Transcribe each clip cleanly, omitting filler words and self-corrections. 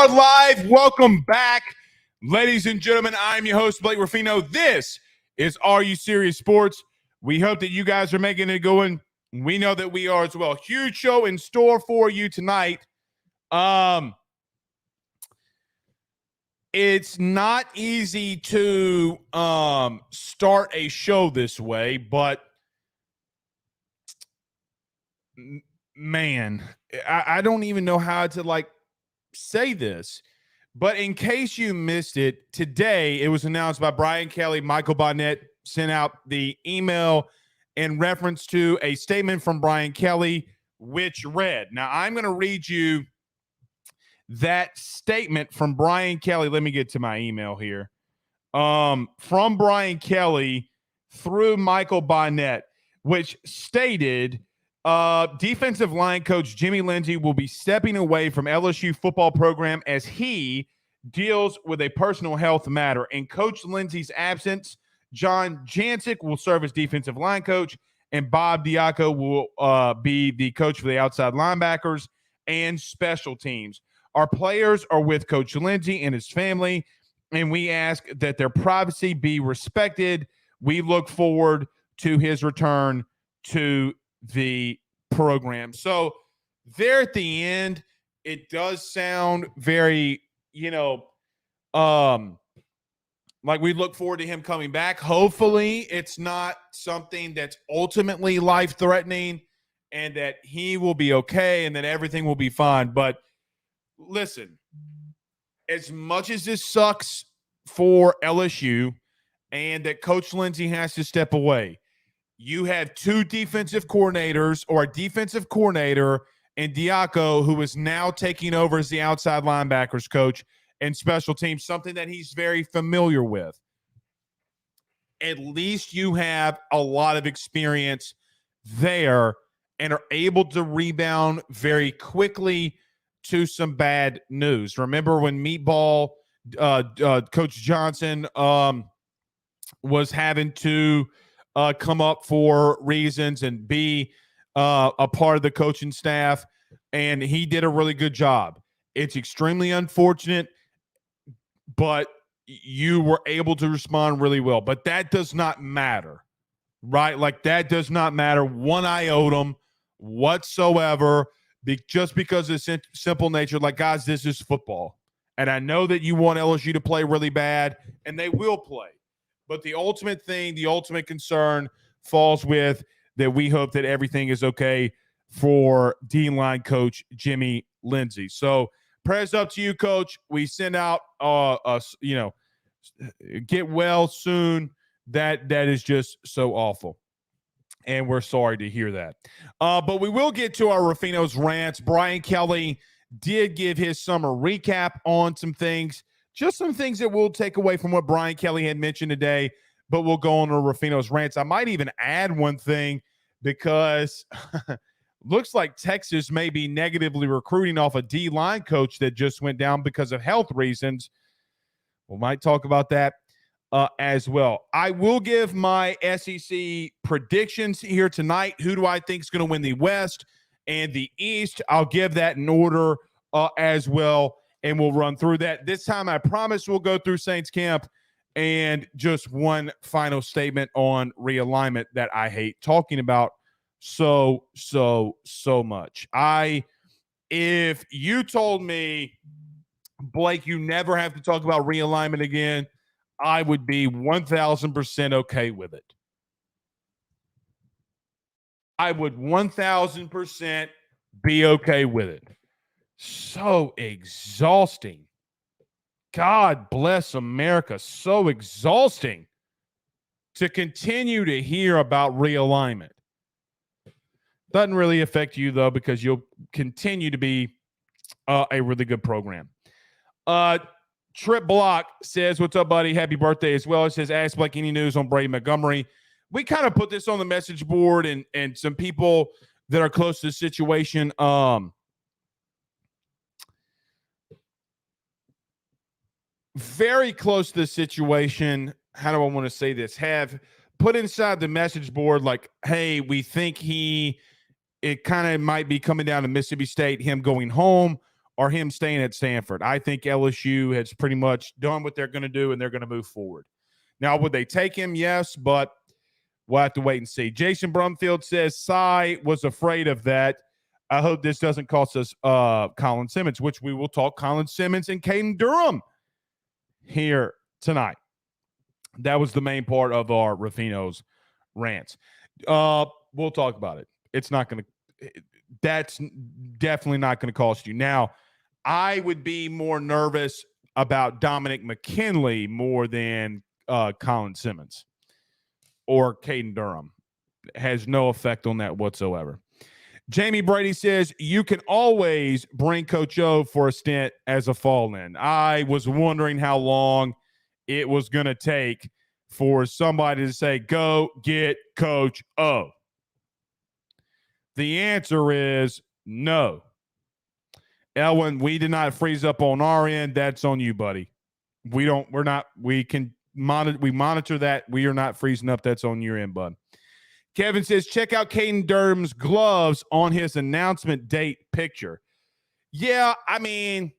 are live. Welcome back, ladies and gentlemen. I'm your host, Blake Ruffino. This is Are You Serious Sports? We hope that you guys are making it going. We know that we are as well. Huge show in store for you tonight. It's not easy to start a show this way, but man, I don't even know how to say this. But in case you missed it, today it was announced by Brian Kelly. Michael Bonnet sent out the email in reference to a statement from Brian Kelly, which read, now I'm going to read you that statement from Brian Kelly. Let me get to my email here. From Brian Kelly through Michael Bonnet, which stated, defensive line coach Jimmy Lindsay will be stepping away from LSU football program as he deals with a personal health matter. In Coach Lindsay's absence, John Jancic will serve as defensive line coach, and Bob Diaco will be the coach for the outside linebackers and special teams. Our players are with Coach Lindsay and his family, and we ask that their privacy be respected. We look forward to his return to the program. So there at the end, it does sound very, like we look forward to him coming back. Hopefully it's not something that's ultimately life-threatening and that he will be okay and that everything will be fine. But listen, as much as this sucks for LSU and that Coach Lindsay has to step away, you have two defensive coordinators, or a defensive coordinator and Diaco, who is now taking over as the outside linebackers coach and special teams, something that he's very familiar with. At least you have a lot of experience there and are able to rebound very quickly to some bad news. Remember when Meatball, Coach Johnson, was having to come up for reasons and be a part of the coaching staff, and he did a really good job. It's extremely unfortunate, but you were able to respond really well. But that does not matter, right? Like, that does not matter one iota whatsoever, just because of its simple nature. Like, guys, this is football. And I know that you want LSU to play really bad, and they will play. But the ultimate thing, the ultimate concern falls with that we hope that everything is okay for D-line coach Jimmy Lindsay. So prayers up to you, Coach. We send out, get well soon. That is just so awful. And we're sorry to hear that. But we will get to our Ruffino's rants. Brian Kelly did give his summer recap on some things. Just some things that we'll take away from what Brian Kelly had mentioned today, but we'll go on to Ruffino's rants. I might even add one thing, because looks like Texas may be negatively recruiting off a D-line coach that just went down because of health reasons. We might talk about that as well. I will give my SEC predictions here tonight. Who do I think is going to win the West and the East? I'll give that in order as well. And we'll run through that. This time, I promise we'll go through Saints camp and just one final statement on realignment that I hate talking about so much. If you told me, Blake, you never have to talk about realignment again, I would be 1,000% okay with it. I would 1,000% be okay with it. So exhausting. God bless America. So exhausting to continue to hear about realignment. Doesn't really affect you, though, because you'll continue to be a really good program. Trip Block says, what's up, buddy? Happy birthday as well. It says, ask Blake any news on Brady Montgomery. We kind of put this on the message board, and some people that are close to the situation very close to the situation, how do I want to say this, have put inside the message board like, hey, we think it kind of might be coming down to Mississippi State, him going home, or him staying at Stanford. I think LSU has pretty much done what they're going to do, and they're going to move forward. Now, would they take him? Yes, but we'll have to wait and see. Jason Brumfield says, Cy was afraid of that. I hope this doesn't cost us Colin Simmons, which we will talk Colin Simmons and Caden Durham here tonight. That was the main part of our Ruffino's rants. We'll talk about it. It's not going to – that's definitely not going to cost you. Now, I would be more nervous about Dominic McKinley more than Colin Simmons or Caden Durham. It has no effect on that whatsoever. Jamie Brady says, you can always bring Coach O for a stint as a fall-in. I was wondering how long it was going to take for somebody to say, go get Coach O. The answer is no. Elwin, we did not freeze up on our end. That's on you, buddy. We monitor that. We are not freezing up. That's on your end, bud. Kevin says, check out Caden Durham's gloves on his announcement date picture. Yeah, I mean,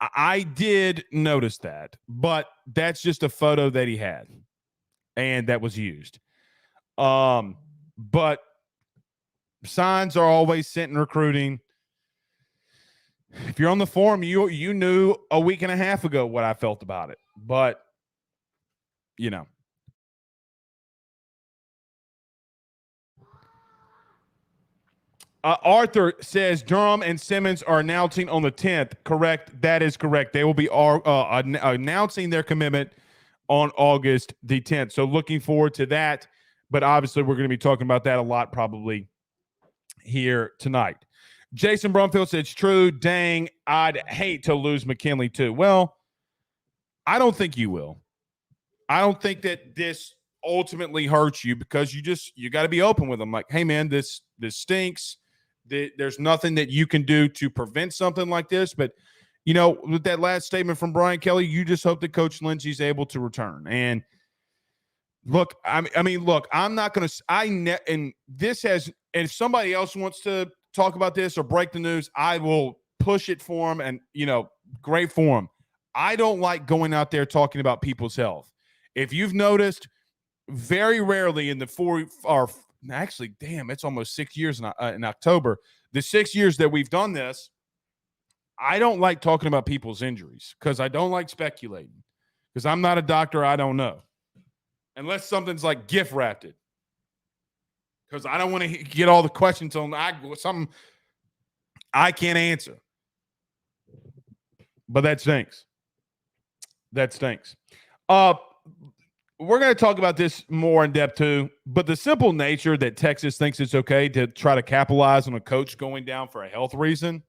I did notice that, but that's just a photo that he had, and that was used. But signs are always sent in recruiting. If you're on the forum, you knew a week and a half ago what I felt about it, but, you know. Arthur says Durham and Simmons are announcing on the 10th. Correct. That is correct. They will be announcing their commitment on August the 10th. So looking forward to that. But obviously, we're going to be talking about that a lot probably here tonight. Jason Brumfield said it's true. Dang, I'd hate to lose McKinley too. Well, I don't think you will. I don't think that this ultimately hurts you because you got to be open with them. Like, hey, man, this stinks. There's nothing that you can do to prevent something like this. But, you know, with that last statement from Brian Kelly, you just hope that Coach Lindsay's able to return. And look, I mean, look, I'm not going to – and this has – and if somebody else wants to talk about this or break the news, I will push it for them and, you know, great for them. I don't like going out there talking about people's health. If you've noticed, very rarely in the actually, damn, it's almost 6 years in October. The 6 years that we've done this, I don't like talking about people's injuries because I don't like speculating because I'm not a doctor. I don't know. Unless something's like gift wrapped it. Because I don't want to get all the questions on something I can't answer. But that stinks. That stinks. We're going to talk about this more in depth too, but the simple nature that Texas thinks it's okay to try to capitalize on a coach going down for a health reason.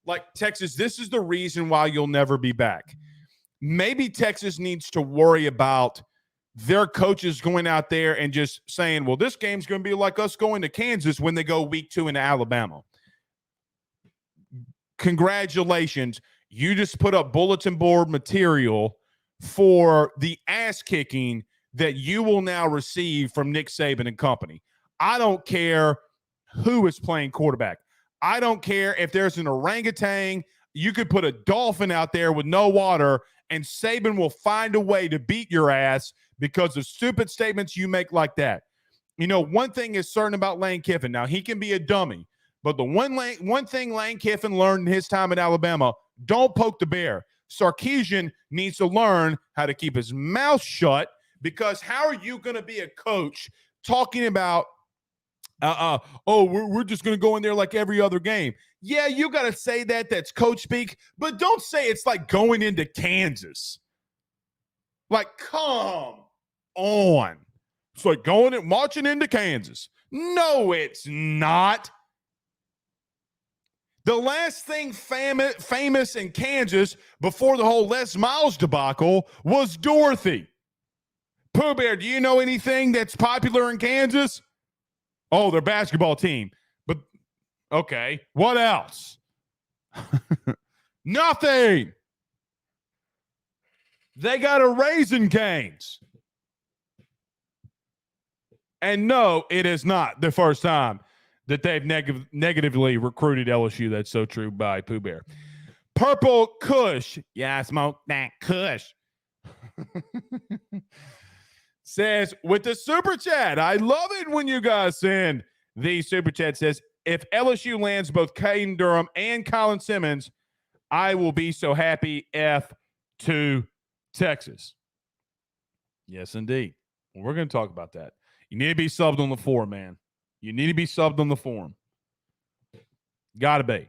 Like, Texas, this is the reason why you'll never be back. Maybe Texas needs to worry about their coaches going out there and just saying, well, this game's going to be like us going to Kansas when they go week 2 into Alabama. Congratulations. You just put up bulletin board material for the ass kicking that you will now receive from Nick Saban and company. I don't care who is playing quarterback. I don't care if there's an orangutan. You could put a dolphin out there with no water, and Saban will find a way to beat your ass because of stupid statements you make like that. You know, one thing is certain about Lane Kiffin. Now, he can be a dummy, but the one thing Lane Kiffin learned in his time at Alabama, don't poke the bear. Sarkisian needs to learn how to keep his mouth shut, because how are you going to be a coach talking about, we're just going to go in there like every other game? Yeah, you got to say that. That's coach speak. But don't say it's like going into Kansas. Like, come on. It's like going and marching into Kansas. No, it's not. The last thing famous in Kansas before the whole Les Miles debacle was Dorothy. Pooh Bear, do you know anything that's popular in Kansas? Oh, their basketball team. But, okay, what else? Nothing. They got a Raisin Canes. And no, it is not the first time that they've negatively recruited LSU. That's so true by Pooh Bear. Purple Kush. Yeah, I smoke that Kush. Says, with the super chat, I love it when you guys send the super chat. Says, if LSU lands both Caden Durham and Colin Simmons, I will be so happy. F to Texas. Yes, indeed. Well, we're going to talk about that. You need to be subbed on the forum, man. You need to be subbed on the forum. Got to be.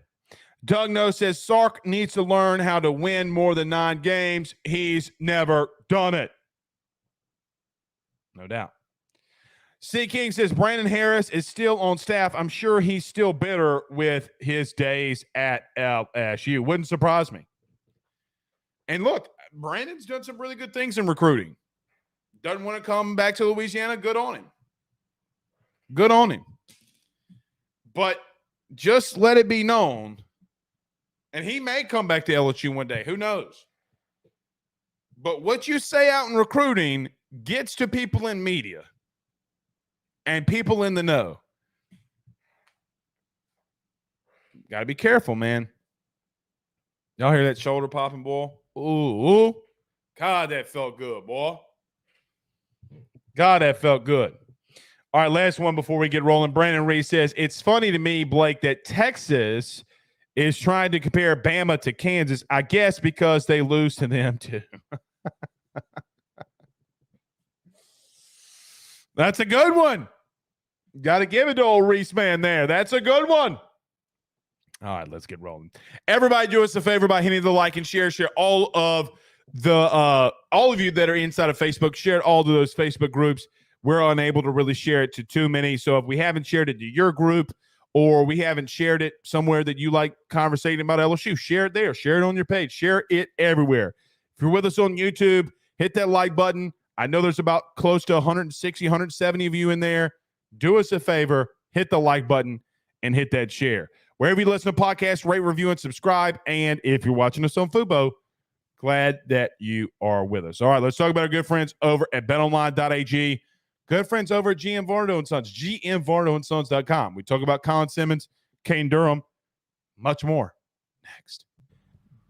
Doug No says Sark needs to learn how to win more than 9 games. He's never done it. No doubt. C. King says Brandon Harris is still on staff. I'm sure he's still bitter with his days at LSU. Wouldn't surprise me. And look, Brandon's done some really good things in recruiting. Doesn't want to come back to Louisiana. Good on him. Good on him. But just let it be known, and he may come back to LSU one day. Who knows? But what you say out in recruiting gets to people in media and people in the know. Got to be careful, man. Y'all hear that shoulder popping, boy? Ooh. God, that felt good, boy. God, that felt good. All right, last one before we get rolling. Brandon Reed says, it's funny to me, Blake, that Texas is trying to compare Bama to Kansas, I guess because they lose to them too. That's a good one. Got to give it to old Reese man there. That's a good one. All right, let's get rolling. Everybody do us a favor by hitting the like and share all of you that are inside of Facebook. Share all of those Facebook groups. We're unable to really share it to too many. So if we haven't shared it to your group or we haven't shared it somewhere that you like conversating about LSU, share it there. Share it on your page. Share it everywhere. If you're with us on YouTube, hit that like button. I know there's about close to 160, 170 of you in there. Do us a favor. Hit the like button and hit that share. Wherever you listen to podcasts, rate, review, and subscribe. And if you're watching us on Fubo, glad that you are with us. All right, let's talk about our good friends over at betonline.ag. Good friends over at GM Vardo & Sons, gmvardoandsons.com. We talk about Colin Simmons, Caden Durham, much more next.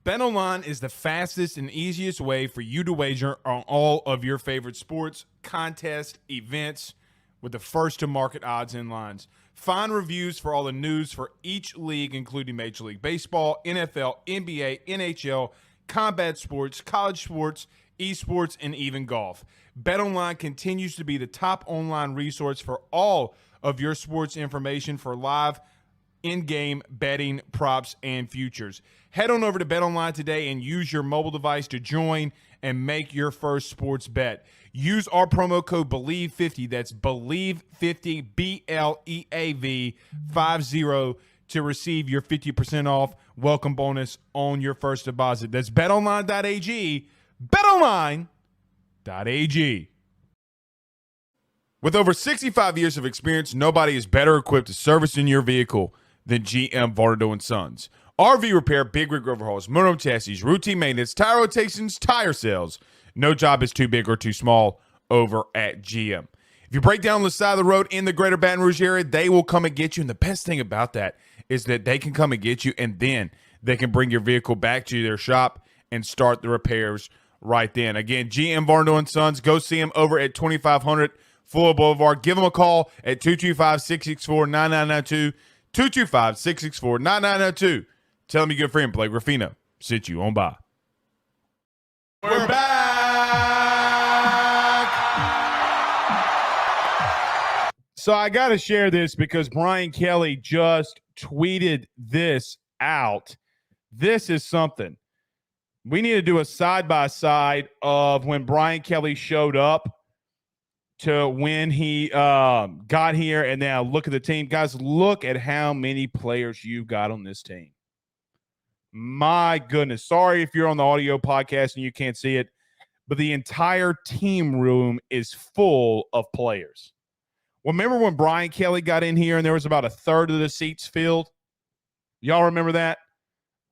BetOnline is the fastest and easiest way for you to wager on all of your favorite sports, contests, events with the first-to-market odds and lines. Find reviews for all the news for each league, including Major League Baseball, NFL, NBA, NHL, combat sports, college sports, esports, and even golf. BetOnline continues to be the top online resource for all of your sports information for live in-game betting, props, and futures. Head on over to BetOnline today and use your mobile device to join and make your first sports bet. Use our promo code BELIEVE50, that's BELIEVE50, BLEAV 50, to receive your 50% off welcome bonus on your first deposit. That's betonline.ag, betonline.ag. With over 65 years of experience, nobody is better equipped to service in your vehicle than GM Vardo & Sons. RV repair, big rig overhauls, motorhome chassis, routine maintenance, tire rotations, tire sales. No job is too big or too small over at GM. If you break down the side of the road in the greater Baton Rouge area, they will come and get you. And the best thing about that is that they can come and get you, and then they can bring your vehicle back to their shop and start the repairs right then. Again, GM Vardo & Sons. Go see them over at 2500 Fuller Boulevard. Give them a call at 225-664-9992, 225-664-9992. Tell them your good friend Blake Ruffino sent you on by. We're back. So I got to share this because Brian Kelly just tweeted this out. This is something. We need to do a side-by-side of when Brian Kelly showed up to when he got here, and now look at the team. Guys, look at how many players you got on this team. My goodness. Sorry if you're on the audio podcast and you can't see it, but the entire team room is full of players. Well, remember when Brian Kelly got in here and there was about a third of the seats filled? Y'all remember that?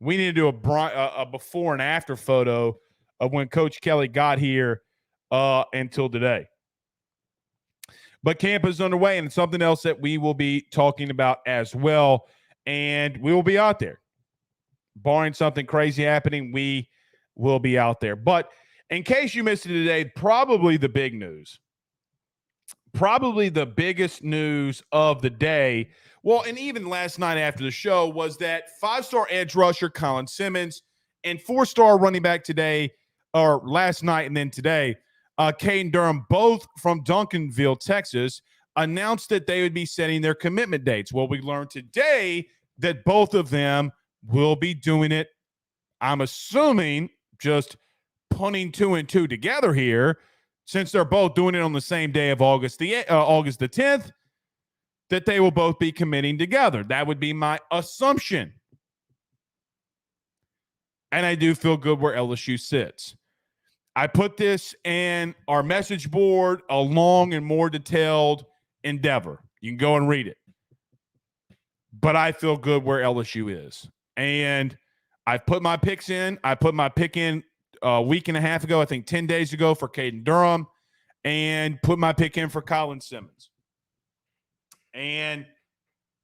We need to do a before and after photo of when Coach Kelly got here until today. But camp is underway, and it's something else that we will be talking about as well. And we will be out there. Barring something crazy happening, we will be out there. But in case you missed it today, probably the big news, probably the biggest news of the day, well, and even last night after the show, was that 5-star edge rusher Colin Simmons and 4-star running back today, or last night and then today, Caden Durham, both from Duncanville, Texas, announced that they would be setting their commitment dates. Well, we learned today that both of them will be doing it, I'm assuming, just putting 2 and 2 together here, since they're both doing it on the same day of August the 10th, that they will both be committing together. That would be my assumption. And I do feel good where LSU sits. I put this in our message board, a long and more detailed endeavor. You can go and read it. But I feel good where LSU is. And I've put my picks in. I put my pick in a week and a half ago, I think 10 days ago, for Caden Durham, and put my pick in for Colin Simmons. And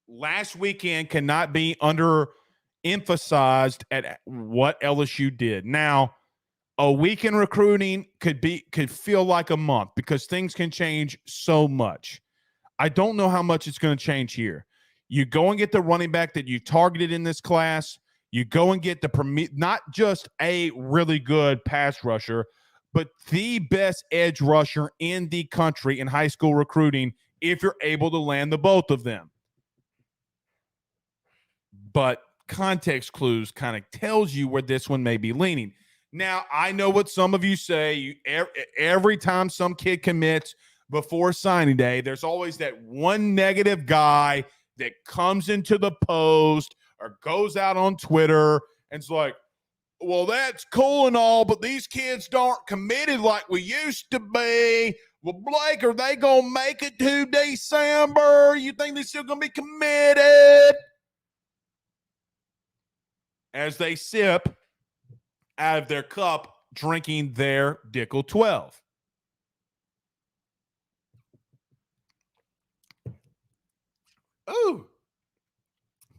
last weekend cannot be underemphasized at what LSU did. Now, a week in recruiting could feel like a month because things can change so much. I don't know how much it's going to change here. You go and get the running back that you targeted in this class. You go and get not just a really good pass rusher, but the best edge rusher in the country in high school recruiting if you're able to land the both of them. But context clues kind of tells you where this one may be leaning. Now, I know what some of you say. Every time some kid commits before signing day, there's always that one negative guy that comes into the post or goes out on Twitter and it's like, well, that's cool and all, but these kids aren't committed like we used to be. Well, Blake, are they going to make it to December? You think they're still going to be committed? As they sip out of their cup, drinking their Dickel 12. Ooh.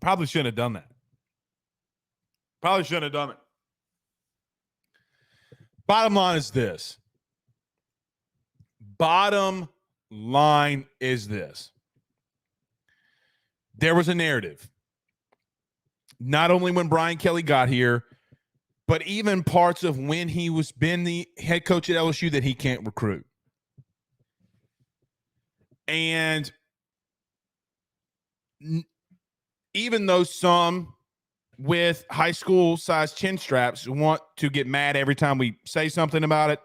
Probably shouldn't have done that. Probably shouldn't have done it. Bottom line is this. Bottom line is this. There was a narrative, not only when Brian Kelly got here, but even parts of when he was been the head coach at LSU, that he can't recruit. And even though some with high school size chin straps want to get mad every time we say something about it,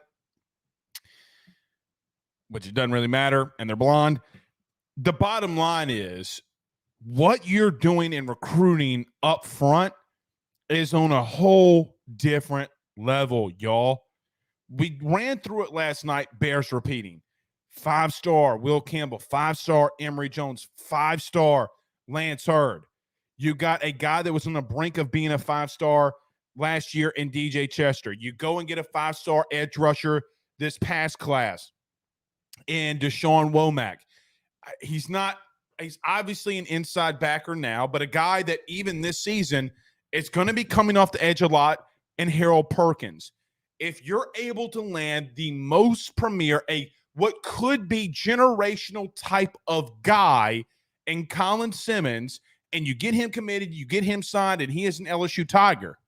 which it doesn't really matter, and they're blonde, the bottom line is what you're doing in recruiting up front is on a whole different level, y'all. We ran through it last night, bears repeating. 5-star Will Campbell, 5-star Emory Jones, 5-star Lance Hurd. You got a guy that was on the brink of being a 5-star last year in DJ Chester. You go and get a 5-star edge rusher this past class in Deshaun Womack. He's obviously an inside backer now, but a guy that even this season is going to be coming off the edge a lot, and Harold Perkins. If you're able to land the most premier, what could be generational type of guy in Colin Simmons, and you get him committed, you get him signed, and he is an LSU Tiger,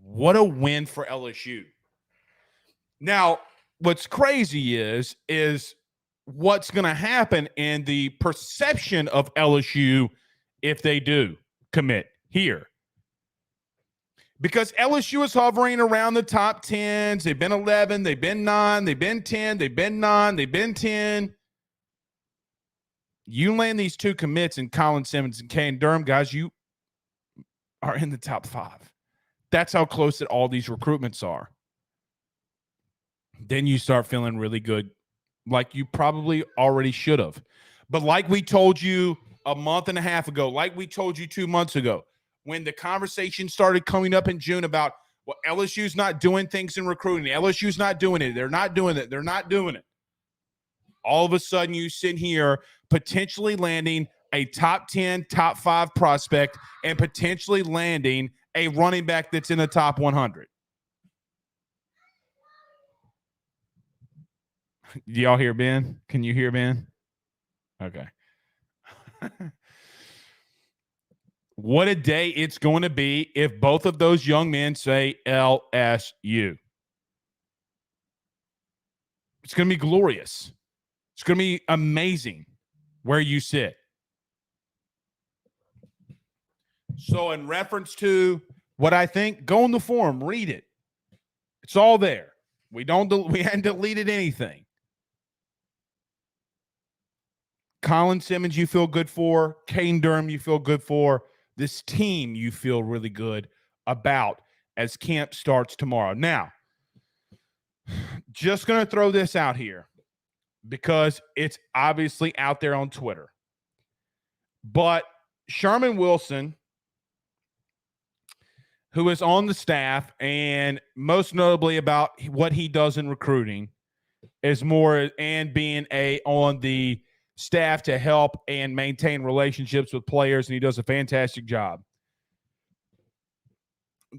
what a win for LSU. Now, what's crazy is what's going to happen in the perception of LSU if they do commit here. Because LSU is hovering around the top 10s. They've been 11, they've been 9, they've been 10, they've been 9, they've been 10. You land these 2 commits in Colin Simmons and Caden Durham, guys, you are in the top 5. That's how close that all these recruitments are. Then you start feeling really good, like you probably already should have. But like we told you a month and a half ago, like we told you 2 months ago, when the conversation started coming up in June about, well, LSU's not doing things in recruiting. LSU's not doing it. They're not doing it. They're not doing it. all of a sudden you sit here potentially landing a top 10, top 5 prospect and potentially landing a running back that's in the top 100. Do y'all hear Ben? Can you hear Ben? Okay. What a day it's going to be if both of those young men say LSU. It's going to be glorious. It's going to be amazing where you sit. So in reference to what I think, go on the forum, read it. It's all there. We hadn't deleted anything. Colin Simmons, you feel good for. Kane Durham, you feel good for. This team, you feel really good about as camp starts tomorrow. Now, just going to throw this out here because it's obviously out there on Twitter. But Sherman Wilson, who is on the staff and most notably about what he does in recruiting, is more and being on the staff to help and maintain relationships with players, and he does a fantastic job.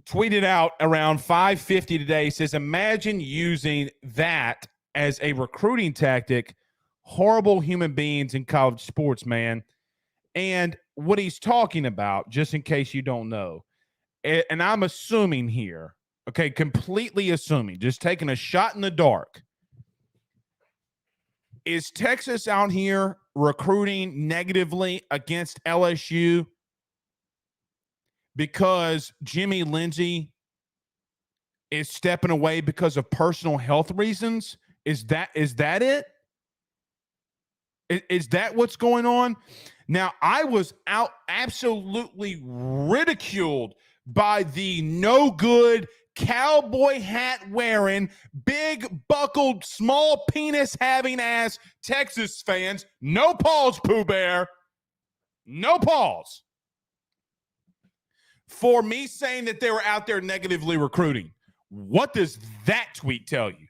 Tweeted out around 5:50 today, says, imagine using that as a recruiting tactic. Horrible human beings in college sports, man. And what he's talking about, just in case you don't know, and I'm assuming here, okay, completely assuming, just taking a shot in the dark, is Texas out here recruiting negatively against LSU because Jimmy Lindsay is stepping away because of personal health reasons? Is that it? Is that what's going on? Now, I was absolutely ridiculed by the no good cowboy hat wearing, big buckled, small penis having ass Texas fans. No pause, Pooh Bear. No pause. For me saying that they were out there negatively recruiting. What does that tweet tell you?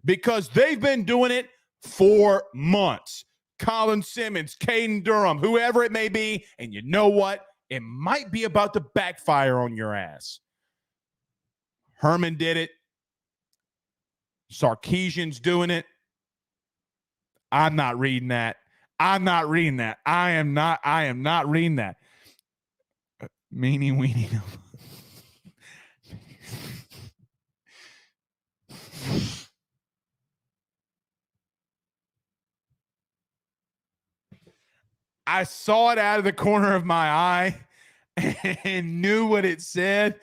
Because they've been doing it for months. Colin Simmons, Caden Durham, whoever it may be. And you know what? It might be about to backfire on your ass. Herman did it. Sarkisian's doing it. I'm not reading that. I am not reading that. Meanie weenie. I saw it out of the corner of my eye and knew what it said.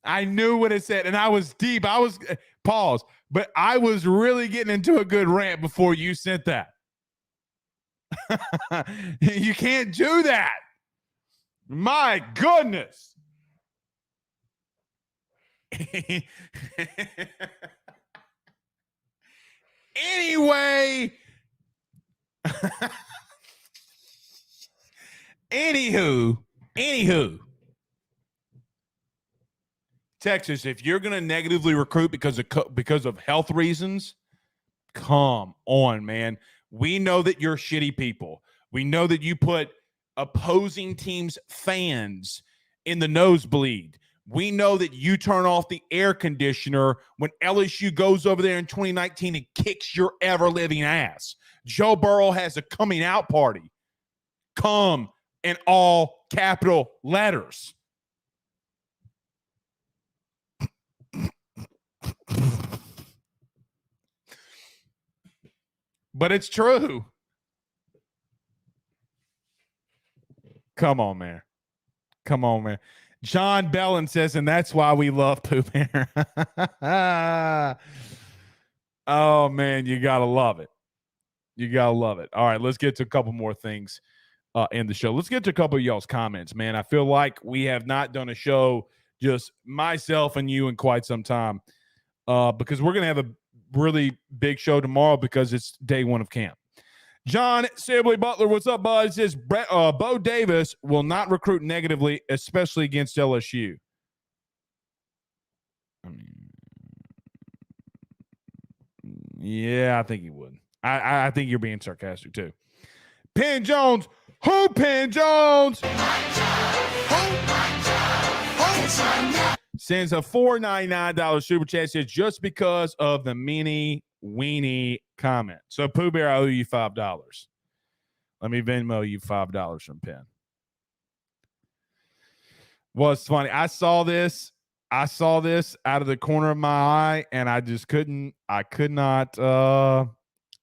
I knew what it said, and I was deep. Pause, but I was really getting into a good rant before you sent that. You can't do that. My goodness. Anyway. Anywho. Texas, if you're going to negatively recruit because of health reasons, come on, man. We know that you're shitty people. We know that you put opposing teams' fans in the nosebleed. We know that you turn off the air conditioner when LSU goes over there in 2019 and kicks your ever-living ass. Joe Burrow has a coming out party. Come in all capital letters. But it's true. Come on, man. John Bellin says, and that's why we love Pooh Bear. Oh, man, you got to love it. All right, let's get to a couple more things in the show. Let's get to a couple of y'all's comments, man. I feel like we have not done a show, just myself and you, in quite some time because we're going to have a really big show tomorrow because it's day one of camp. John Sibley Butler, what's up, bud? It says Bo Davis will not recruit negatively, especially against LSU. Yeah, I think he would. I think you're being sarcastic too. Penn Jones. Who Penn Jones? Sends a $4.99 super chat. Says just because of the mini weenie comment. So Pooh Bear, I owe you $5. Let me Venmo you $5 from Penn. Well, it's funny. I saw this out of the corner of my eye, and I just could not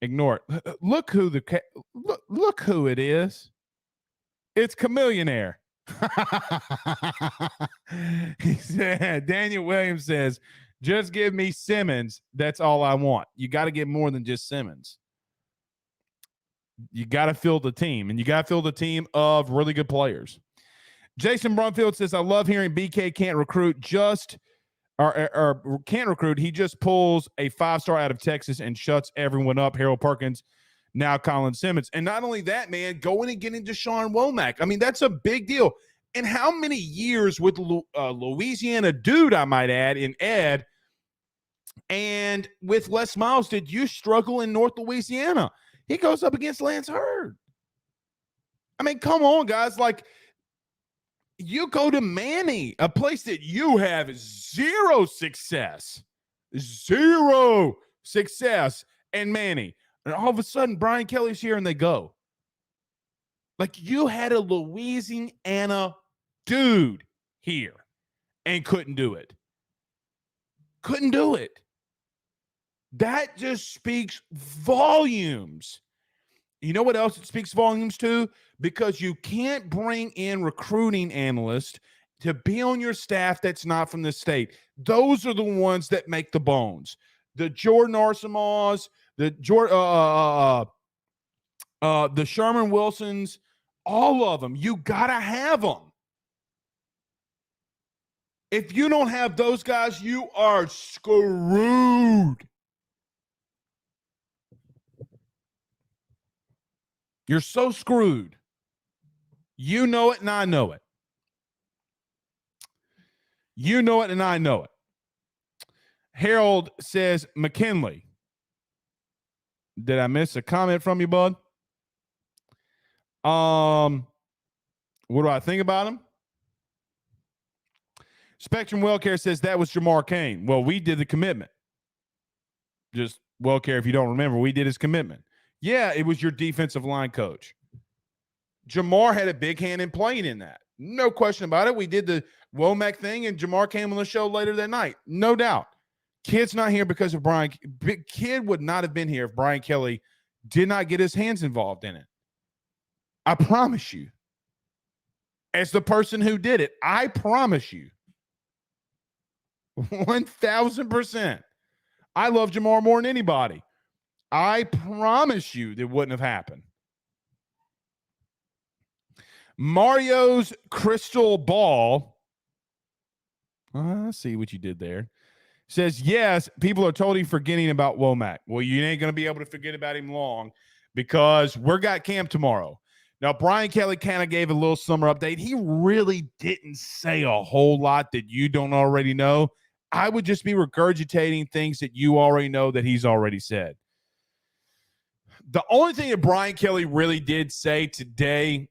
ignore it. Look who it is. It's Chameleonaire. He said, Daniel Williams says, just give me Simmons. That's all I want. You got to get more than just Simmons. You got to fill the team, and you got to fill the team of really good players. Jason Brumfield says, I love hearing BK can't recruit or can't recruit. He just pulls a 5-star out of Texas and shuts everyone up. Harold Perkins, now Colin Simmons. And not only that, man, going and getting Deshaun Womack. I mean, that's a big deal. And how many years with Louisiana dude, I might add, in Ed, and with Les Miles, did you struggle in North Louisiana? He goes up against Lance Hurd. I mean, come on, guys. Like, you go to Manny, a place that you have zero success, and Manny. And all of a sudden, Brian Kelly's here and they go. Like, you had a Louisiana dude here and couldn't do it. Couldn't do it. That just speaks volumes. You know what else it speaks volumes to? Because you can't bring in recruiting analysts to be on your staff that's not from the state. Those are the ones that make the bones. The Jordan Arsimaws, the Sherman Wilsons, all of them. You got to have them. If you don't have those guys, you are screwed. You're so screwed. You know it and I know it. You know it and I know it. Harold says, McKinley. Did I miss a comment from you, bud? What do I think about him? Spectrum Wellcare says that was Jamar Cain. Well, we did the commitment. Just Wellcare, if you don't remember, we did his commitment. Yeah, it was your defensive line coach. Jamar had a big hand in playing in that. No question about it. We did the Womack thing, and Jamar came on the show later that night. No doubt. Kid's not here because of Brian. Kid would not have been here if Brian Kelly did not get his hands involved in it. I promise you. As the person who did it, I promise you. 1,000%. I love Jamar more than anybody. I promise you that wouldn't have happened. Mario's crystal ball. I see what you did there. Says, yes, people are totally forgetting about Womack. Well, you ain't going to be able to forget about him long because we're got camp tomorrow. Now, Brian Kelly kind of gave a little summer update. He really didn't say a whole lot that you don't already know. I would just be regurgitating things that you already know that he's already said. The only thing that Brian Kelly really did say today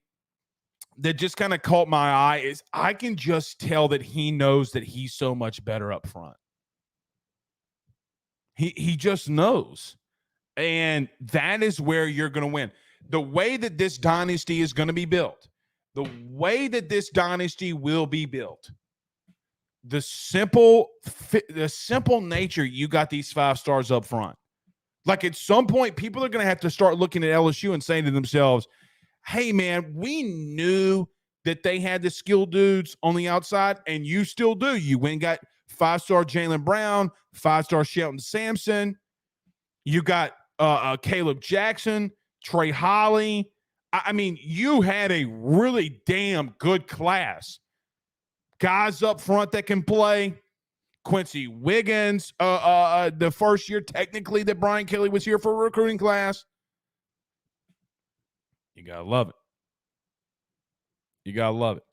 that just kind of caught my eye is I can just tell that he knows that he's so much better up front. He just knows. And that is where you're going to win. The way that this dynasty is going to be built, the way that this dynasty will be built, the simple nature you got these 5 stars up front. Like at some point, people are going to have to start looking at LSU and saying to themselves, hey, man, we knew that they had the skilled dudes on the outside, and you still do. You went and got 5-star Jaylen Brown, 5-star Shelton Sampson. You got Caleb Jackson, Trey Holly. I mean, you had a really damn good class. Guys up front that can play. Quincy Wiggins, the first year technically that Brian Kelly was here for a recruiting class. You got to love it. You got to love it.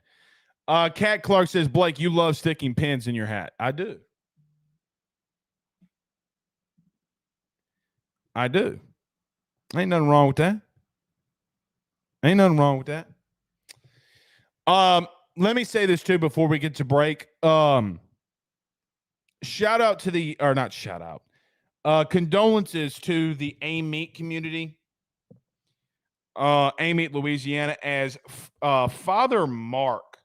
Kat Clark says, Blake, you love sticking pins in your hat. I do. I do. Ain't nothing wrong with that. Let me say this too before we get to break. Shout out to not shout out. Condolences to the AIM Meat community. AIM Meat, Louisiana, as Father Mark,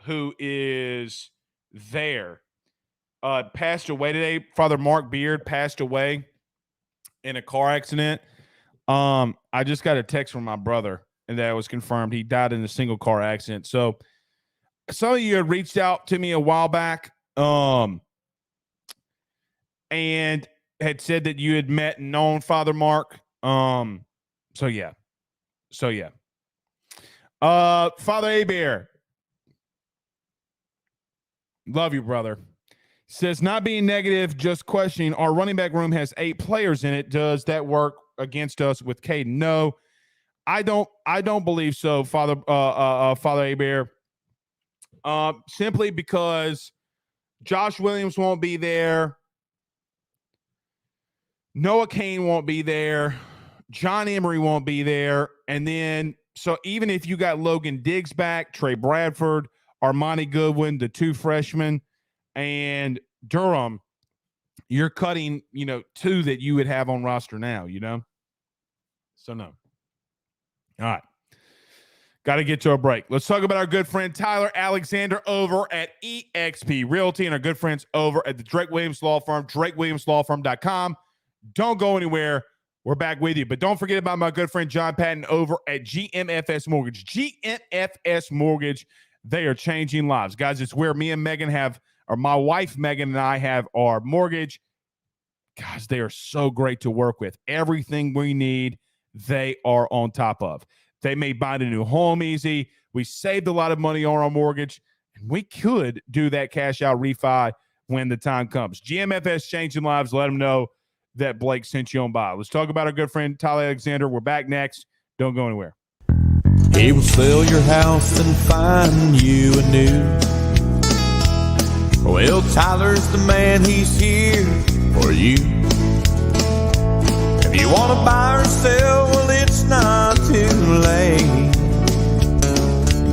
who is there, passed away today. Father Mark Beard passed away in a car accident. I just got a text from my brother, and that was confirmed. He died in a single car accident. So some of you had reached out to me a while back, and had said that you had met and known Father Mark. So yeah. Father Abear, love you, brother. Says, not being negative, just questioning. Our running back room has 8 players in it. Does that work against us with Caden? No, I don't believe so, Father Abear. Simply because Josh Williams won't be there. Noah Kane won't be there. John Emery won't be there. And then, so even if you got Logan Diggs back, Trey Bradford, Armani Goodwin, the 2 freshmen, and Durham, you're cutting, 2 that you would have on roster now, So no. All right. Got to get to a break. Let's talk about our good friend Tyler Alexander over at eXp Realty and our good friends over at the Drake Williams Law Firm, drakewilliamslawfirm.com. Don't go anywhere. We're back with you. But don't forget about my good friend John Patton over at GMFS Mortgage. GMFS Mortgage, they are changing lives. Guys, it's where me and Megan or my wife Megan and I have our mortgage. Guys, they are so great to work with. Everything we need, they are on top of. They made buying a new home easy. We saved a lot of money on our mortgage, and we could do that cash out refi when the time comes. GMFS changing lives. Let them know that Blake sent you on by. Let's talk about our good friend Tyler Alexander. We're back next. Don't go anywhere. He will sell your house and find you a new. Well, Tyler's the man. He's here for you. If you want to buy or sell, well, it's not too late.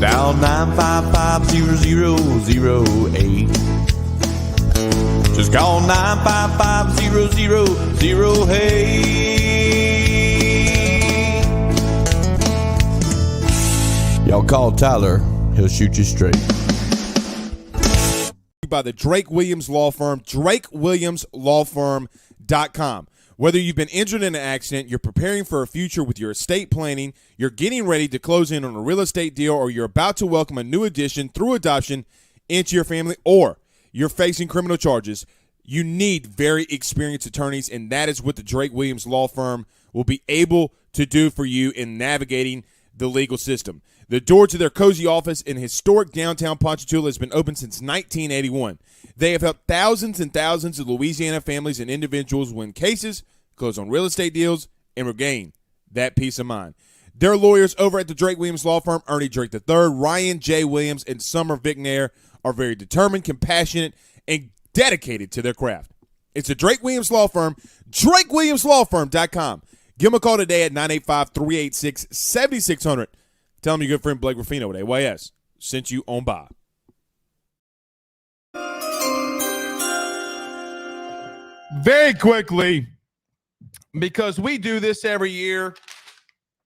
Dial 955-0008. Just call 955-0008. Y'all call Tyler. He'll shoot you straight. By the Drake Williams Law Firm, drakewilliamslawfirm.com. Whether you've been injured in an accident, you're preparing for a future with your estate planning, you're getting ready to close in on a real estate deal, or you're about to welcome a new addition through adoption into your family, or you're facing criminal charges, you need very experienced attorneys, and that is what the Drake Williams Law Firm will be able to do for you in navigating the legal system. The door to their cozy office in historic downtown Ponchatoula has been open since 1981. They have helped thousands and thousands of Louisiana families and individuals win cases, close on real estate deals, and regain that peace of mind. Their lawyers over at the Drake Williams Law Firm, Ernie Drake III, Ryan J. Williams, and Summer Vignair, are very determined, compassionate, and dedicated to their craft. It's the Drake Williams Law Firm, drakewilliamslawfirm.com. Give them a call today at 985-386-7600. Tell them your good friend Blake Ruffino at AYS sent you on by. Very quickly, because we do this every year,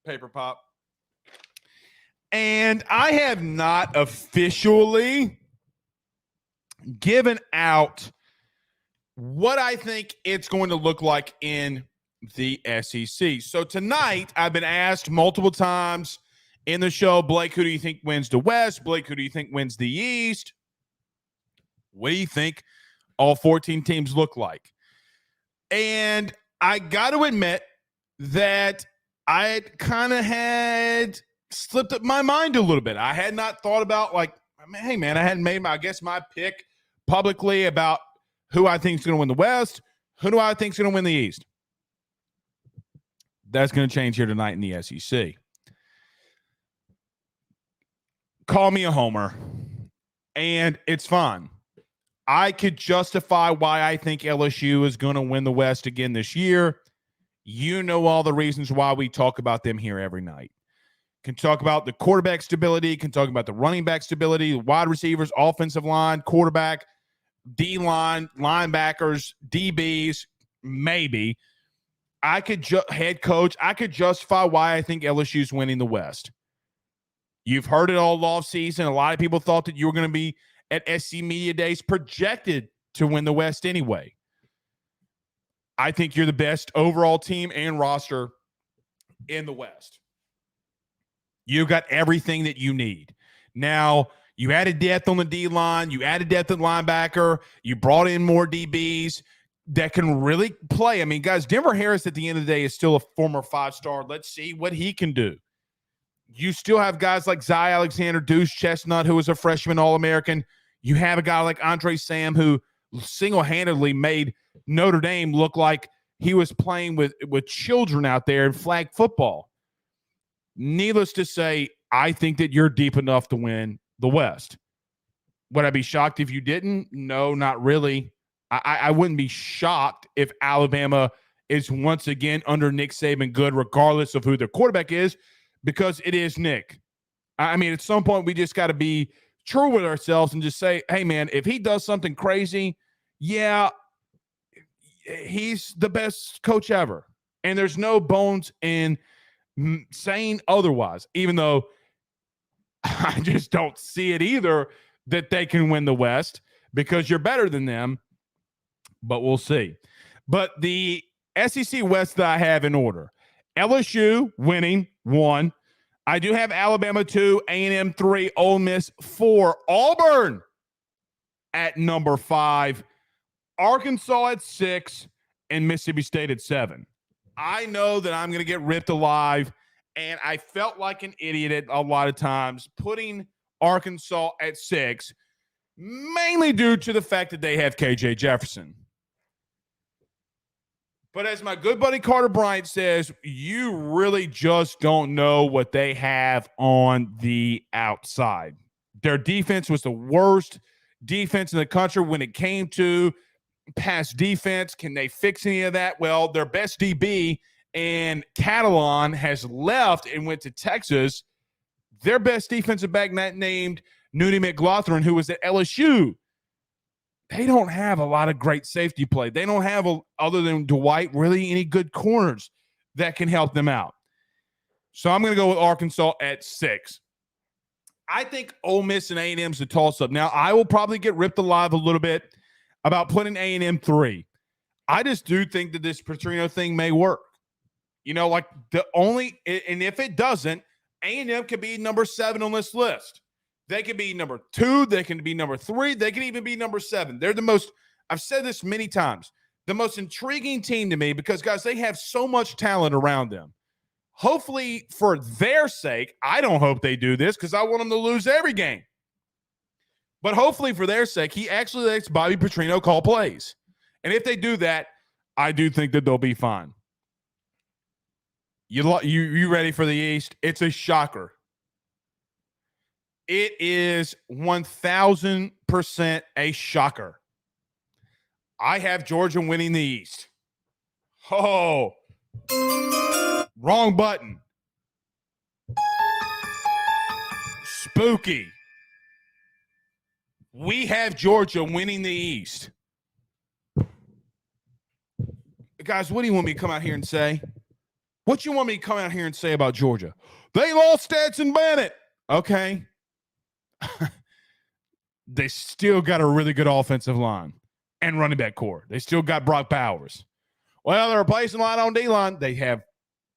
Paper Pop, and I have not officially given out what I think it's going to look like in the SEC. So tonight, I've been asked multiple times in the show, Blake, who do you think wins the West? Blake, who do you think wins the East? What do you think all 14 teams look like? And I got to admit that I kind of had slipped up my mind a little bit. I had not thought about, like, hey, man, I hadn't made, my pick publicly about who I think is going to win the West. Who do I think is going to win the East? That's going to change here tonight in the SEC. Call me a homer, and it's fine. I could justify why I think LSU is going to win the West again this year. You know all the reasons why we talk about them here every night. Can talk about the quarterback stability, can talk about the running back stability, the wide receivers, offensive line, quarterback, D-line, linebackers, DBs, maybe. Head coach, I could justify why I think LSU's winning the West. You've heard it all off season. A lot of people thought that you were going to be at SC Media Days projected to win the West anyway. I think you're the best overall team and roster in the West. You've got everything that you need. Now, you added depth on the D-line. You added depth at linebacker. You brought in more DBs that can really play. I mean, guys, Denver Harris at the end of the day is still a former 5-star. Let's see what he can do. You still have guys like Zy Alexander, Deuce Chestnut, who was a freshman All-American. You have a guy like Andre Sam, who single-handedly made Notre Dame look like he was playing with children out there in flag football. Needless to say, I think that you're deep enough to win the West. Would I be shocked if you didn't? No, not really. I wouldn't be shocked if Alabama is once again under Nick Saban good, regardless of who their quarterback is, because it is Nick. I mean, at some point, we just got to be true with ourselves and just say, hey, man, if he does something crazy, yeah, he's the best coach ever. And there's no bones in saying otherwise, even though I just don't see it either that they can win the West because you're better than them, but we'll see. But the SEC West that I have in order, LSU winning 1. I do have Alabama 2, A&M 3, Ole Miss 4, Auburn at number 5, Arkansas at 6, and Mississippi State at 7. I know that I'm going to get ripped alive, and I felt like an idiot at a lot of times putting Arkansas at 6, mainly due to the fact that they have KJ Jefferson. But as my good buddy Carter Bryant says, you really just don't know what they have on the outside. Their defense was the worst defense in the country when it came to pass defense. Can they fix any of that? Well, their best DB and Catalan has left and went to Texas. Their best defensive back named Nudie McLaughlin, who was at LSU. They don't have a lot of great safety play. They don't have, other than Dwight, really any good corners that can help them out. So I'm going to go with Arkansas at 6. I think Ole Miss and A&M is a toss-up. Now, I will probably get ripped alive a little bit about putting A&M 3. I just do think that this Petrino thing may work. You know, like and if it doesn't, A&M could be number 7 on this list. They could be number 2. They can be number 3. They can even be number 7. They're the most, I've said this many times, the most intriguing team to me because, guys, they have so much talent around them. Hopefully, for their sake, I don't hope they do this because I want them to lose every game. But hopefully, for their sake, he actually lets Bobby Petrino call plays. And if they do that, I do think that they'll be fine. You ready for the East? It's a shocker. It is 1,000% a shocker. I have Georgia winning the East. Oh, wrong button. Spooky. We have Georgia winning the East. Guys, what do you want me to come out here and say? What you want me to come out here and say about Georgia? They lost Stetson Bennett. Okay. They still got a really good offensive line and running back core. They still got Brock Bowers. Well, they're replacing line on D-line. They have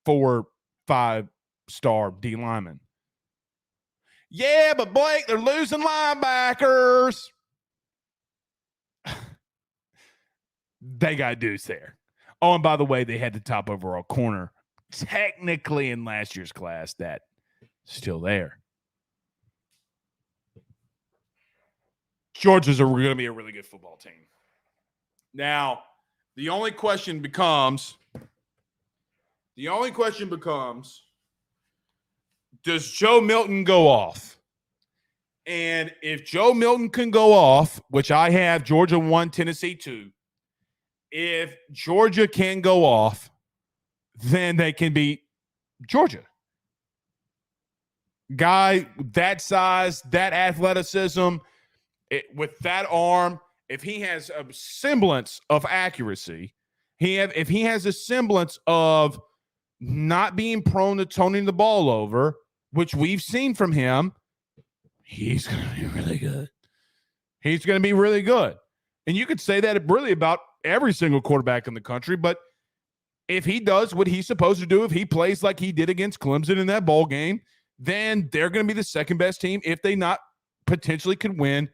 4 5-star D linemen. Yeah, but Blake, they're losing linebackers. They got Deuce there. Oh, and by the way, they had the top overall corner technically in last year's class that's still there. Georgia's going to be a really good football team. Now, the only question becomes, does Joe Milton go off? And if Joe Milton can go off, which I have Georgia 1, Tennessee 2, if Georgia can go off, then they can beat Georgia. Guy that size, that athleticism, with that arm, if he has a semblance of accuracy, if he has a semblance of not being prone to turning the ball over, which we've seen from him, he's going to be really good. He's going to be really good. And you could say that really about every single quarterback in the country, but if he does what he's supposed to do, if he plays like he did against Clemson in that bowl game, then they're going to be the second best team if they not potentially could win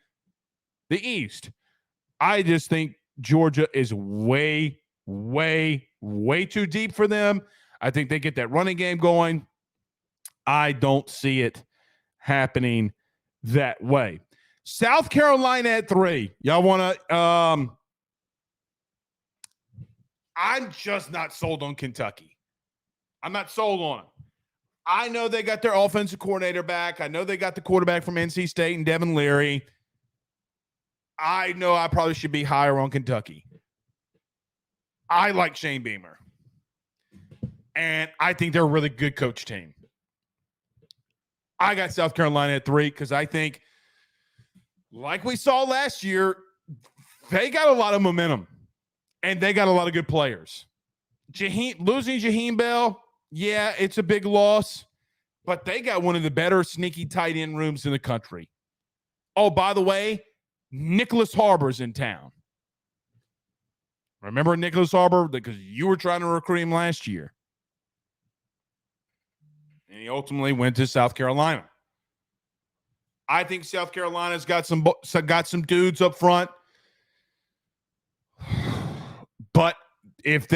the East. I just think Georgia is way, way, way too deep for them. I think they get that running game going. I don't see it happening that way. South Carolina at 3. Y'all want to I'm just not sold on Kentucky. I'm not sold on them. I know they got their offensive coordinator back. I know they got the quarterback from NC State and Devin Leary. I know I probably should be higher on Kentucky. I like Shane Beamer. And I think they're a really good coach team. I got South Carolina at 3 because I think, like we saw last year, they got a lot of momentum. And they got a lot of good players. Losing Jaheim Bell, yeah, it's a big loss. But they got one of the better sneaky tight end rooms in the country. Oh, by the way, Nicholas Harbor's in town. Remember Nicholas Harbor? Because you were trying to recruit him last year. And he ultimately went to South Carolina. I think South Carolina's got some dudes up front. But if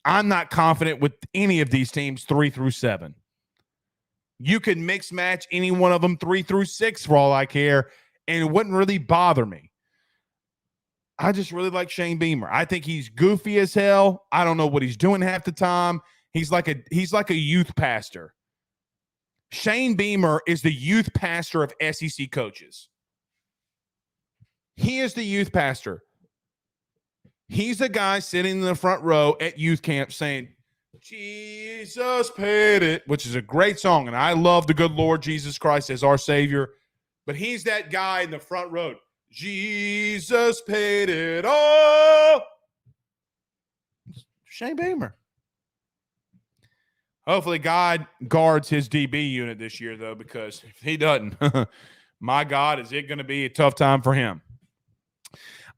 I'm not confident with any of these teams 3 through 7. You could mix match any one of them 3 through 6 for all I care, and it wouldn't really bother me. I just really like Shane Beamer. I think he's goofy as hell. I don't know what he's doing half the time. He's like a youth pastor. Shane Beamer is the youth pastor of SEC coaches. He is the youth pastor. He's the guy sitting in the front row at youth camp saying, Jesus paid it, which is a great song. And I love the good Lord Jesus Christ as our Savior. But he's that guy in the front row. Jesus paid it all. Shane Beamer. Hopefully God guards his DB unit this year, though, because if he doesn't, my God, is it going to be a tough time for him.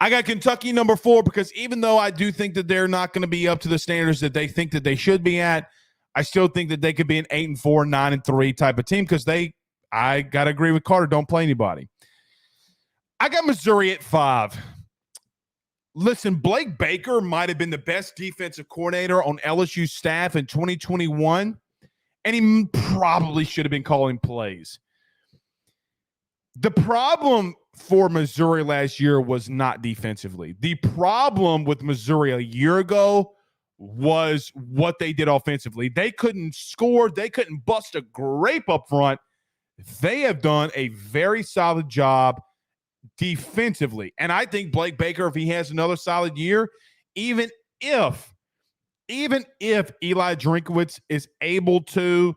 I got Kentucky number 4 because even though I do think that they're not going to be up to the standards that they think that they should be at, I still think that they could be an 8-4, 9-3 type of team because I got to agree with Carter, don't play anybody. I got Missouri at 5. Listen, Blake Baker might have been the best defensive coordinator on LSU's staff in 2021, and he probably should have been calling plays. The problem for Missouri last year was not defensively. The problem with Missouri a year ago was what they did offensively. They couldn't score. They couldn't bust a grape up front. They have done a very solid job defensively. And I think Blake Baker, if he has another solid year, even if Eli Drinkwitz is able to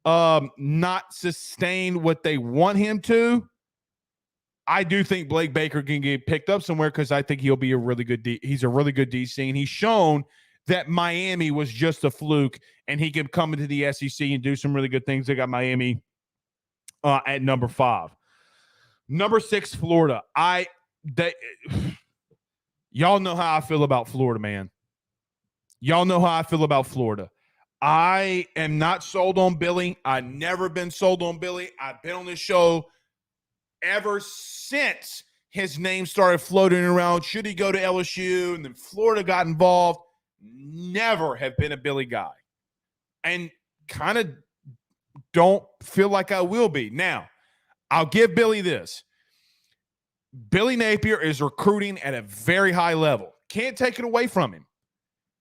not sustain what they want him to, I do think Blake Baker can get picked up somewhere because I think he'll be a really good he's a really good DC, and he's shown that Miami was just a fluke and he could come into the SEC and do some really good things. They got Miami at number 5. Number 6, Florida. Y'all know how I feel about Florida, man. Y'all know how I feel about Florida. I am not sold on Billy. I've never been sold on Billy. I've been on this show ever since his name started floating around. Should he go to LSU? And then Florida got involved. Never have been a Billy guy. And kind of don't feel like I will be. Now, I'll give Billy this. Billy Napier is recruiting at a very high level. Can't take it away from him.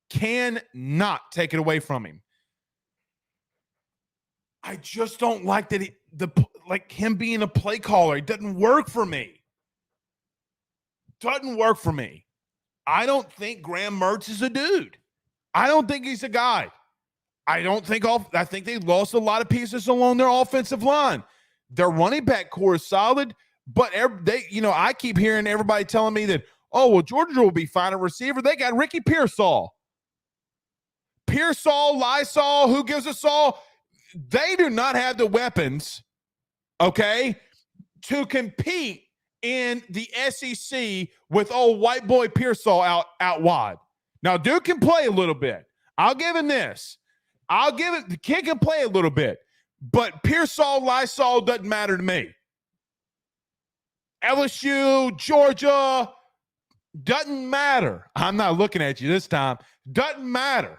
Cannot take it away from him. I just don't like that him being a play caller. It doesn't work for me. Doesn't work for me. I don't think Graham Mertz is a dude. I don't think he's a guy. I think they lost a lot of pieces along their offensive line. Their running back core is solid, but I keep hearing everybody telling me that, oh, well, Georgia will be fine at receiver. They got Ricky Pearsall. Lysol, who gives us all? They do not have the weapons, okay, to compete in the SEC with old white boy Pearsall out wide. Now, Duke can play a little bit. I'll give him this. The kid can play a little bit, but Pearsall, Lysol doesn't matter to me. LSU, Georgia, doesn't matter. I'm not looking at you this time. Doesn't matter.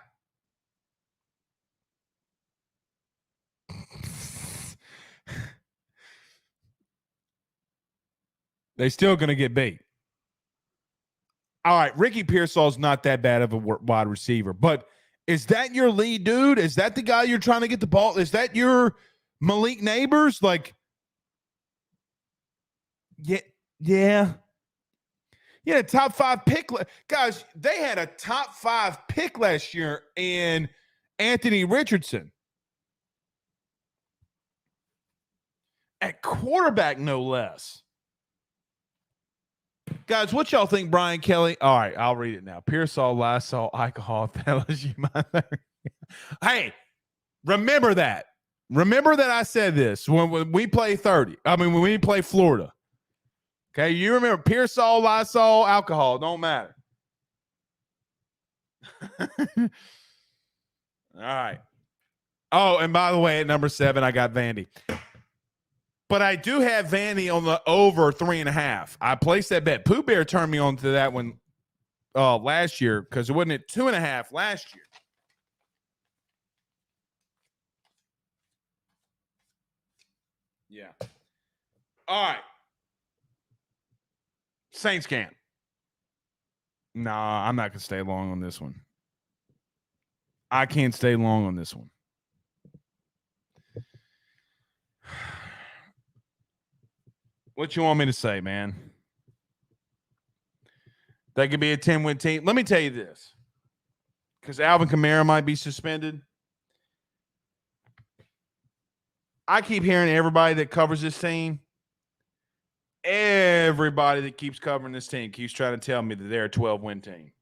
They're still going to get beat. All right, Ricky Pearsall's not that bad of a wide receiver, but is that your lead dude? Is that the guy you're trying to get the ball? Is that your Malik Neighbors? Like, yeah. You had a top 5 pick. Guys, they had a top 5 pick last year in Anthony Richardson. At quarterback, no less. Guys, what y'all think, Brian Kelly? All right, I'll read it now. Pearsall, Lysol, alcohol, LSU. Hey, remember that. Remember that I said this when we play 30. When we play Florida. Okay, you remember Pearsall, Lysol, alcohol. Don't matter. All right. Oh, and by the way, at number 7, I got Vandy. But I do have Vandy on the over 3.5. I placed that bet. Pooh Bear turned me on to that one last year because it wasn't at 2.5 last year. Yeah. All right. Saints camp. Nah, I'm not going to stay long on this one. I can't stay long on this one. What you want me to say, man? That could be a 10-win team. Let me tell you this. Because Alvin Kamara might be suspended. I keep hearing everybody that covers this team, everybody that keeps covering this team keeps trying to tell me that they're a 12-win team.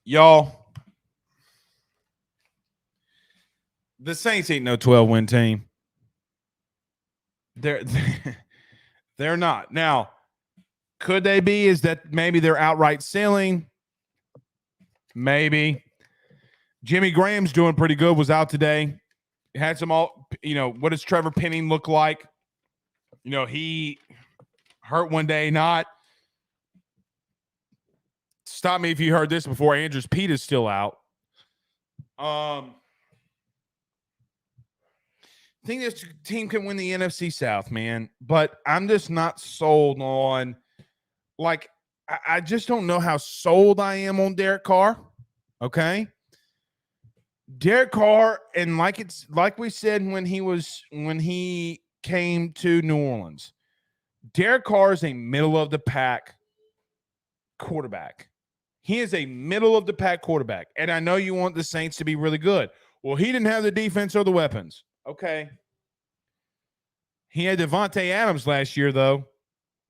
Y'all, the Saints ain't no 12-win team. They're not. Now, could they be? Is that maybe they're outright selling? Maybe. Jimmy Graham's doing pretty good. Was out today. Had some what does Trevor Penning look like? He hurt one day, not. Stop me if you heard this before. Andrews Pete is still out. I think this team can win the NFC South, man. But I'm just not sold on, I just don't know how sold I am on Derek Carr. Okay. Derek Carr, and like we said when he came to New Orleans, Derek Carr is a middle of the pack quarterback. He is a middle of the pack quarterback. And I know you want the Saints to be really good. Well, he didn't have the defense or the weapons. Okay. He had Devontae Adams last year, though,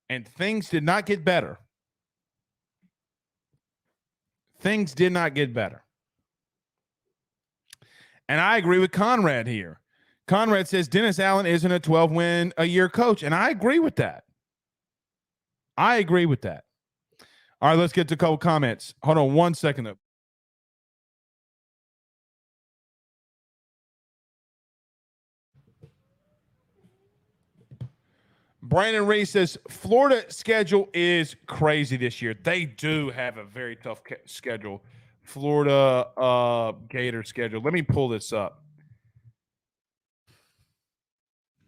and things did not get better. Things did not get better. And I agree with Conrad here. Conrad says Dennis Allen isn't a 12-win-a-year coach, and I agree with that. All right, let's get to a couple comments. Hold on 1 second, though. Brandon Reese says Florida schedule is crazy this year. They do have a very tough schedule. Florida Gator schedule. Let me pull this up.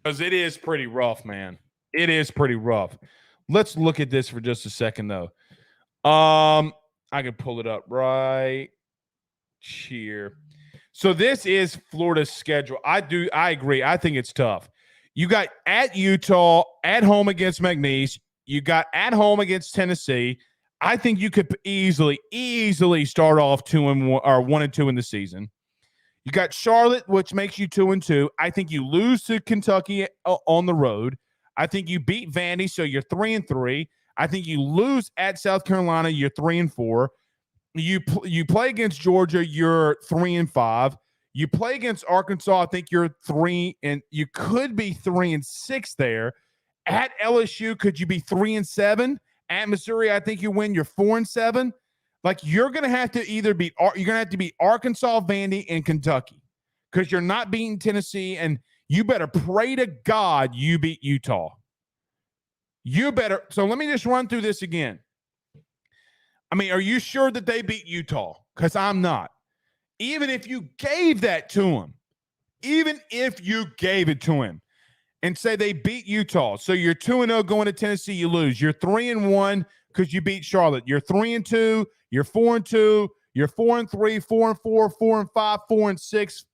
Because it is pretty rough, man. It is pretty rough. Let's look at this for just a second, though. I can pull it up right here. So this is Florida's schedule. I agree. I think it's tough. You got at Utah, at home against McNeese. You got at home against Tennessee. I think you could easily start off 2-1 or 1-2 in the season. You got Charlotte, which makes you 2-2. I think you lose to Kentucky on the road. I think you beat Vandy, so you're 3-3. I think you lose at South Carolina, you're 3-4. You play against Georgia, you're 3-5. You play against Arkansas, I think you're 3, and you could be 3-6 there. At LSU, could you be 3-7? At Missouri, I think you win. You're 4-7. Like, you're going to have to either beat Arkansas, Vandy, and Kentucky, because you're not beating Tennessee, and you better pray to God you beat Utah. You better. So let me just run through this again. I mean, are you sure that they beat Utah? Because I'm not. Even if you gave that to him, even if you gave it to him and say they beat Utah, so you're 2-0 going to Tennessee, you lose. You're 3-1 because you beat Charlotte. You're 3-2. You're 4-2. You're 4-3, 4-4, 4-5, 4-6,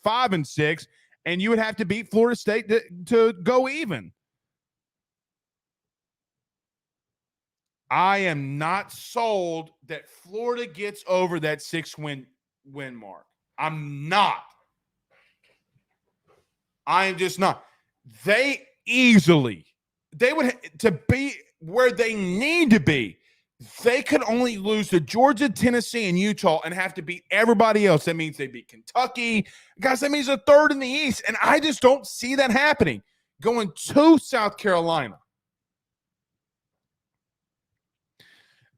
5-6, and you would have to beat Florida State to go even. I am not sold that Florida gets over that 6-win mark. I'm not. I am just not. They would to be where they need to be. They could only lose to Georgia, Tennessee, and Utah and have to beat everybody else. That means they beat Kentucky. Guys, that means a third in the East. And I just don't see that happening. Going to South Carolina.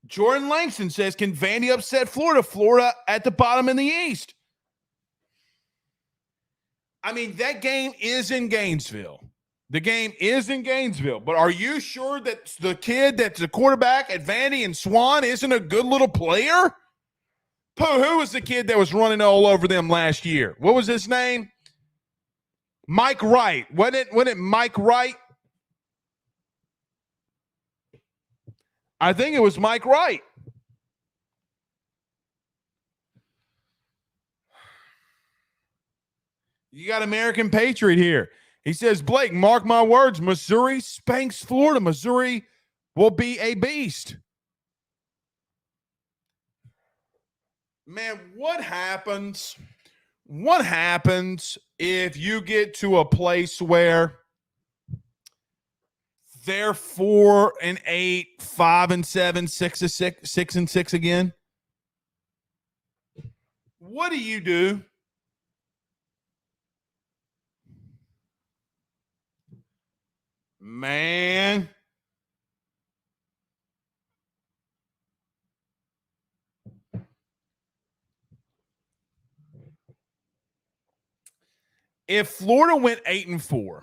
Jordan Langston says, can Vandy upset Florida? Florida at the bottom in the East. I mean, that game is in Gainesville. The game is in Gainesville. But are you sure that the kid that's the quarterback at Vandy and Swan isn't a good little player? Who was the kid that was running all over them last year? What was his name? Mike Wright. Wasn't it Mike Wright? I think it was Mike Wright. You got American Patriot here. He says, Blake, mark my words, Missouri spanks Florida. Missouri will be a beast. Man, what happens? What happens if you get to a place where they're 4-8, 5-7, 6-6 again? What do you do? Man. If Florida went 8-4,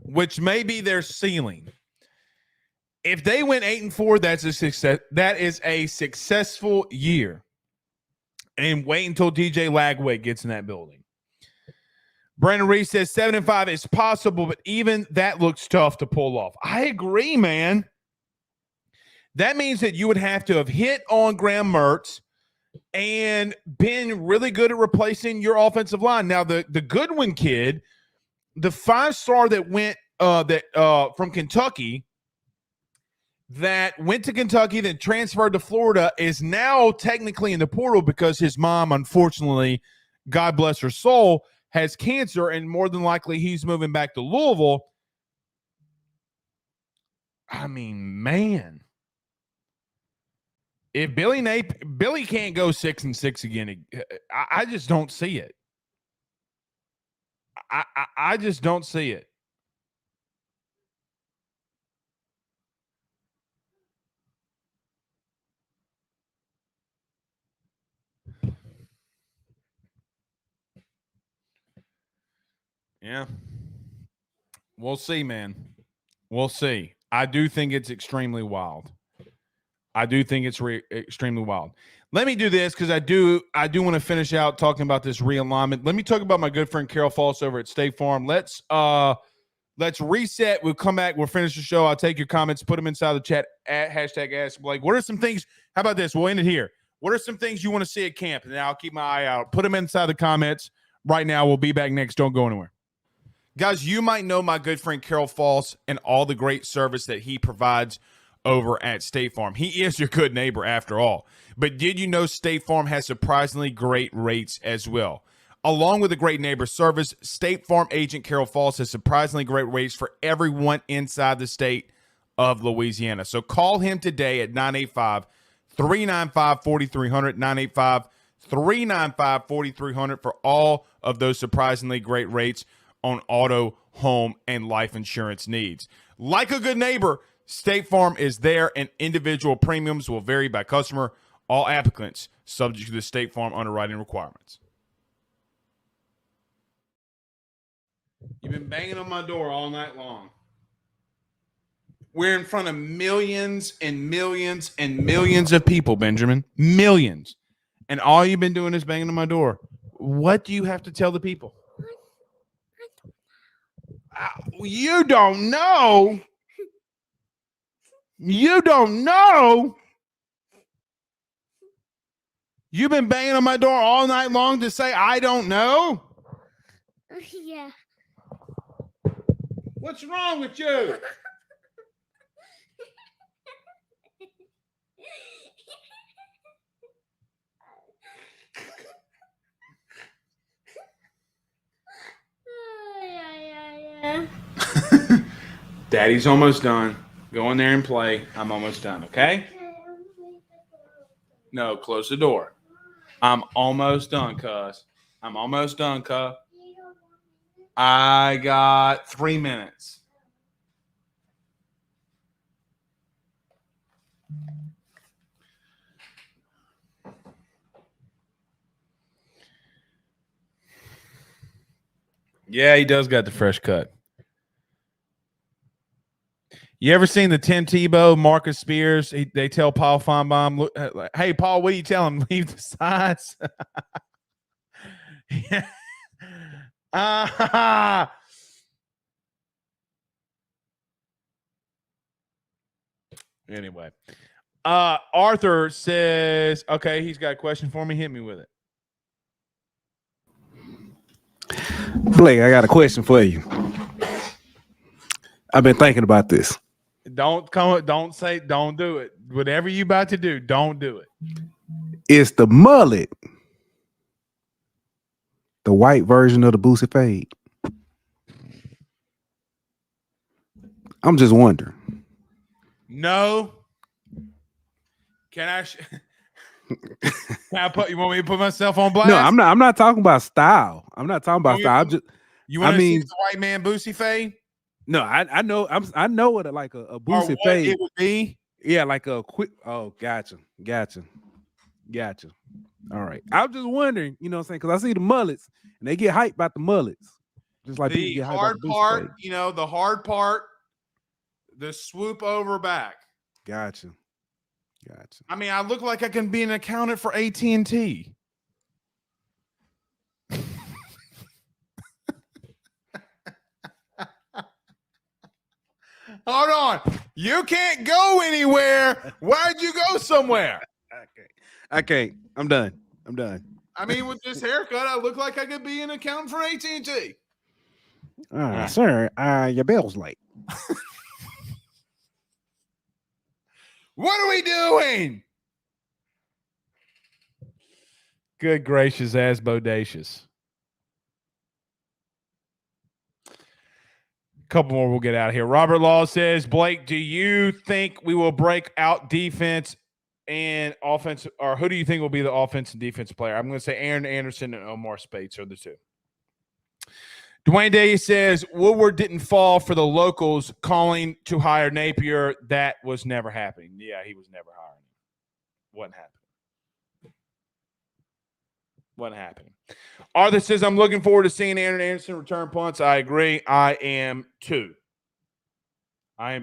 which may be their ceiling, if they went 8-4, that's a success. That is a successful year. And wait until DJ Lagway gets in that building. Brandon Reese says 7-5 is possible, but even that looks tough to pull off. I agree, man. That means that you would have to have hit on Graham Mertz and been really good at replacing your offensive line. Now, the Goodwin kid, the 5-star that went from Kentucky, that went to Kentucky, then transferred to Florida, is now technically in the portal because his mom, unfortunately, God bless her soul, has cancer, and more than likely he's moving back to Louisville. I mean, man. If Billy can't go 6-6 again, I just don't see it. I just don't see it. Yeah. We'll see, man. We'll see. I do think it's extremely wild. Extremely wild. Let me do this because I do want to finish out talking about this realignment. Let me talk about my good friend Carol Foss over at State Farm. Let's reset. We'll come back. We'll finish the show. I'll take your comments, put them inside the chat at hashtag Ask Blake. What are some things? How about this? We'll end it here. What are some things you want to see at camp? And I'll keep my eye out. Put them inside the comments right now. We'll be back next. Don't go anywhere. Guys, you might know my good friend Carol Falls and all the great service that he provides over at State Farm. He is your good neighbor after all. But did you know State Farm has surprisingly great rates as well? Along with a great neighbor service, State Farm agent Carol Falls has surprisingly great rates for everyone inside the state of Louisiana. So call him today at 985-395-4300, 985-395-4300 for all of those surprisingly great rates on auto, home, and life insurance needs. Like a good neighbor, State Farm is there, and individual premiums will vary by customer. All applicants subject to the State Farm underwriting requirements. You've been banging on my door all night long. We're in front of millions and millions and millions of people, Benjamin. Millions. And all you've been doing is banging on my door. What do you have to tell the people? You don't know. You don't know. You've been banging on my door all night long to say I don't know? Yeah. What's wrong with you? Daddy's almost done. Go in there and play. I'm almost done, okay? No, close the door. I'm almost done, cuz. I'm almost done, cuz. I got 3 minutes. Yeah, he does got the fresh cut. You ever seen the Tim Tebow, Marcus Spears? They tell Paul Feinbaum, look, hey, Paul, what do you tell him? Leave the sides. Yeah. Anyway, Arthur says, okay, he's got a question for me. Hit me with it. Blake, I got a question for you. I've been thinking about this. Don't do it. Whatever you about to do, don't do it. It's the mullet, the white version of the Boosie fade. I'm just wondering. No. Can I? You want me to put myself on blast? No, I'm not. I'm not talking about style. I'm not talking about style. You want to see the white man Boosie fade? No, I know. I know what a Boosie fade it would be. Yeah, like a quick. Oh, gotcha. All right. I was just wondering. You know what I'm saying? Because I see the mullets and they get hyped about the mullets. Just like the hard part. You know, the hard part. The swoop over back. Gotcha. I mean, I look like I can be an accountant for AT&T. Hold on. You can't go anywhere. Why'd you go somewhere? Okay. I'm done. I mean, with this haircut, I look like I could be an accountant for AT&T. Sir, your bill's late. What are we doing? Good gracious, as bodacious. Couple more, we'll get out of here. Robert Law says, Blake, do you think we will break out defense and offense, or who do you think will be the offense and defensive player? I'm going to say Aaron Anderson and Omar Spates are the two. Dwayne Day says, Woodward didn't fall for the locals calling to hire Napier. That was never happening. Yeah, he was never hiring him. Wasn't happening. Arthur says, I'm looking forward to seeing Aaron Anderson return punts. I agree. I am too. All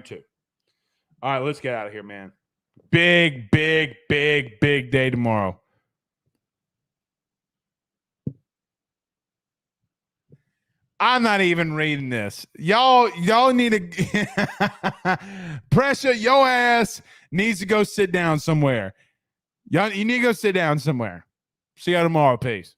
right, let's get out of here, man. Big day tomorrow. I'm not even reading this. Y'all need to pressure. Your ass needs to go sit down somewhere. You need to go sit down somewhere. See you tomorrow. Peace.